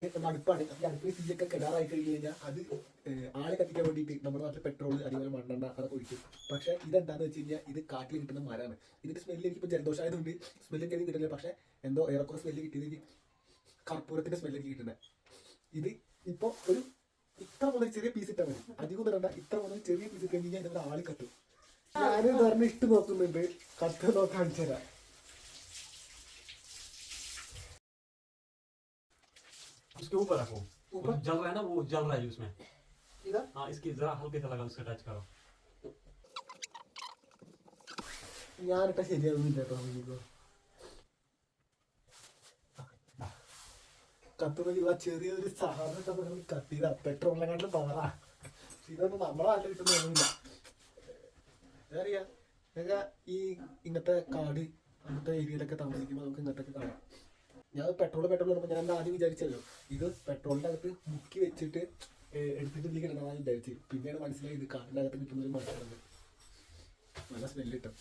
അടുപ്പാണ്. ഈ അടുപ്പിൽ തീയൊക്കെ കെടാറായി കഴിഞ്ഞ് കഴിഞ്ഞാൽ അത് ആളെ കത്തിക്കാൻ വേണ്ടിയിട്ട് നമ്മുടെ നാട്ടിൽ പെട്രോൾ അതേപോലെ മണ്ണെണ്ണ അതൊക്കെ ഒഴിക്കും. പക്ഷേ ഇതെന്താണെന്ന് വെച്ച് കഴിഞ്ഞാൽ ഇത് കാട്ടിൽ കിട്ടുന്ന മരമാണ്. ഇതിന്റെ സ്മെല്ല് എനിക്കിപ്പോൾ ജലദോഷമായതുകൊണ്ട് സ്മെല്ല് എനിക്ക് കിട്ടില്ല. പക്ഷേ എന്തോ ഏറെക്കുറെ സ്മെല്ല് കിട്ടിയത് കർപ്പൂരത്തിന്റെ സ്മെല്ല് എനിക്ക് കിട്ടുന്നത്. ഇത് ഇപ്പോൾ ഒരു ഇത്ര മുതൽ ചെറിയ പീസ് ഇട്ടാൽ മതി, അധികം തരണ്ട. ഇത്ര മുതൽ ചെറിയ പീസ് ഇട്ട് കഴിഞ്ഞാൽ ഇതിന്റെ ആളി കത്തും. ഞാനിത് പറഞ്ഞ് ഇട്ട് നോക്കുന്നുണ്ട്, കത്ത് നോക്കാൻ കാണിച്ചു തരാം. उसके ऊपर रखो, ऊपर जल रहा है ना, वो जल रहा है उसमें। इधर हाँ, इसकी जरा हल्के से लगा, उसका टच करो। ഞാനിട്ട ശരിയാവുന്നില്ല കേട്ടോ. കത്തുന്ന ചെറിയൊരു സാധനം കത്തിയതാ, പെട്രോളിനെക്കാട്ടിലും പവറാ. ഇതൊന്നും നമ്മളെ നാട്ടിൽ കിട്ടുന്നൊന്നുമില്ല. അറിയാ ഈ ഇങ്ങനത്തെ കാട് അങ്ങനത്തെ ഏരിയയിലൊക്കെ താമസിക്കുമ്പോൾ നമുക്ക് ഇങ്ങനത്തൊക്കെ കാണാം. ഞാൻ പെട്രോൾ പറയുമ്പോൾ ഞാൻ ആദ്യം വിചാരിച്ചല്ലോ ഇത് പെട്രോളിൻ്റെ അകത്ത് മുക്കി വെച്ചിട്ട് എടുത്തിട്ട് ഇതിലേക്ക് ഇടണമെന്നാണ് വിചാരിച്ചത്. പിന്നെയാണ് മനസ്സിലായി ഇത് കാടിൻ്റെ അകത്ത് കിട്ടുന്നൊരു മരമാണ്. നല്ല സ്മെല്ല് കിട്ടും.